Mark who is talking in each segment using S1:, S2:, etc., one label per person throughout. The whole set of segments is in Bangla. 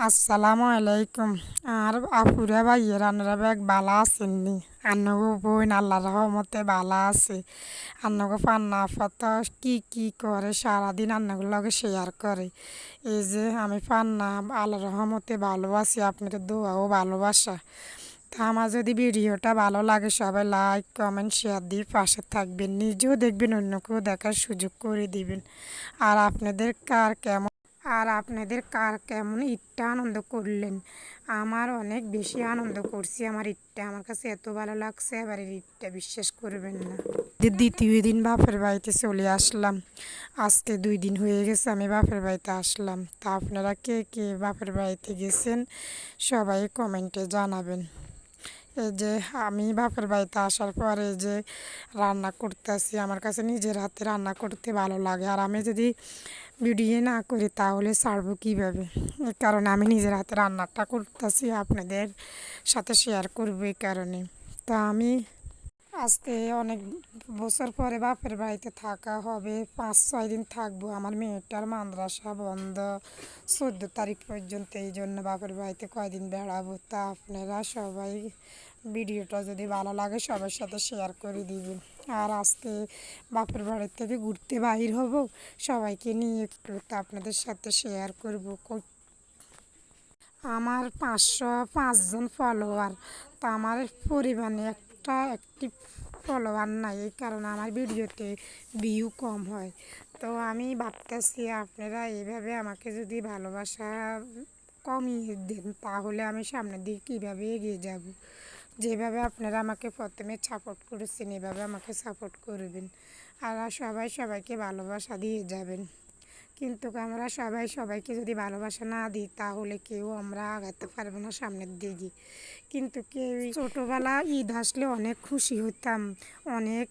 S1: আসসালামু আলাইকুম। আর আপুরা ভাইয়েরা আপনারা বেগ বালা আছেননি? আন্নগো বোন আল্লাহর রহমতে বালা আছে। আন্নগো পান্না আপাত কি করে সারাদিন আন্নগুর লগে শেয়ার করে। এই যে আমি পান্না আল্লাহর রহমতে ভালো আছি, আপনাদের দোয়া ও ভালোবাসা। তা আমার যদি ভিডিওটা ভালো লাগে সবাই লাইক কমেন্ট শেয়ার দিয়ে পাশে থাকবেন, নিজেও দেখবেন, অন্যকেও দেখার সুযোগ করে দিবেন। আর আপনাদের কার কেমন ঈদটা আনন্দ করলেন? আমার অনেক বেশি আনন্দ করছি। আমার ঈদটা আমার কাছে এত ভালো লাগছে, এবারের ঈদটা বিশ্বাস করবেন না। দ্বিতীয় দিন বাপের বাড়িতে চলে আসলাম। আজকে 2 দিন হয়ে গেছে আমি বাপের বাড়িতে আসলাম। তা আপনারা কে কে বাপের বাড়িতে গেছেন সবাই কমেন্টে জানাবেন। এই যে আমি বাপের বাড়িতে আসার পরে যে রান্না করতেছি, আমার কাছে নিজের হাতে রান্না করতে ভালো লাগে। আর আমি যদি ভিডিও না করি তাহলে ছাড়বো কীভাবে? এই কারণে আমি নিজের হাতে রান্নাটা করতেছি, আপনাদের সাথে শেয়ার করবো এই কারণে। তা আমি আজকে অনেক বছর পরে বাপের বাড়িতে থাকা হবে, 5-6 দিন থাকবো। আমার মেয়েটার মাদ্রাসা বন্ধ 14 তারিখ পর্যন্ত, এই জন্য বাপের বাড়িতে কয়দিন বেড়াবো। তা আপনারা সবাই ভিডিওটা যদি ভালো লাগে সবার সাথে শেয়ার করে দিবেন। আর আজকে বাপের বাড়ির থেকে ঘুরতে বাহির হব, সবাইকে নিয়ে একটু তা আপনাদের সাথে শেয়ার করব। আমার 505 জন ফলোয়ার। তা আমার পরিমাণে একটা অ্যাক্টিভ ফলোয়ার নাই, এই কারণে আমার ভিডিওতে ভিউ কম হয়। তো আমি ভাবতেছি আপনারা এইভাবে আমাকে যদি ভালোবাসা কমিয়ে দেন তাহলে আমি সামনের দিকে কীভাবে এগিয়ে যাব। যেভাবে আপনারা আমাকে প্রথমে সাপোর্ট করেছেন এভাবে আমাকে সাপোর্ট করবেন। আর সবাই সবাইকে ভালোবাসা দিয়ে যাবেন। কিন্তু আমরা সবাই সবাইকে যদি ভালোবাসা না দিই তাহলে কেউ আমরা আগাতে পারবো না সামনের দিকে। কিন্তু কেউ ছোটোবেলা ঈদ আসলে অনেক খুশি হতাম, অনেক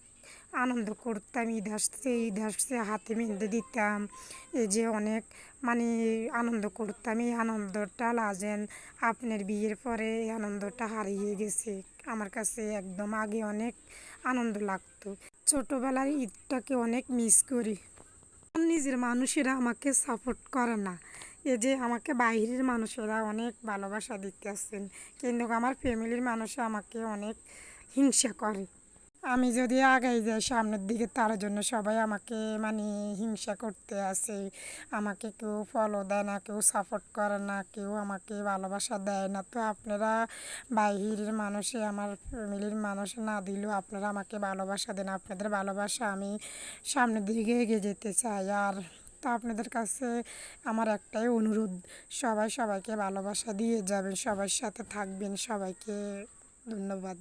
S1: আনন্দ করতাম। ঈদ আসছে হাতে মেহেন্দি দিতাম, এই যে অনেক মানে আনন্দ করতাম। এই আনন্দটা লাজেন আপনার বিয়ের পরে এই আনন্দটা হারিয়ে গেছে। আমার কাছে একদম আগে অনেক আনন্দ লাগতো, ছোটোবেলার ঈদটাকে অনেক মিস করি। নিজের মানুষেরা আমাকে সাপোর্ট করে না, এই যে আমাকে বাইরের মানুষেরা অনেক ভালোবাসা দিতেছেন, কিন্তু আমার ফ্যামিলির মানুষ আমাকে অনেক হিংসা করে। আমি যদি আগাই যাই সামনের দিকে তার জন্য সবাই আমাকে মানে হিংসা করতে আসে। আমাকে কেউ ফলো দেয় না, কেউ সাপোর্ট করে না, কেউ আমাকে ভালোবাসা দেয় না। তো আপনারা বাইরের মানুষে আমার ফ্যামিলির মানুষ না দিলেও আপনারা আমাকে ভালোবাসা দেন। আপনাদের ভালোবাসা আমি সামনের দিকে এগিয়ে যেতে চাই। আর তা আপনাদের কাছে আমার একটাই অনুরোধ, সবাই সবাইকে ভালোবাসা দিয়ে যাবেন, সবার সাথে থাকবেন। সবাইকে ধন্যবাদ।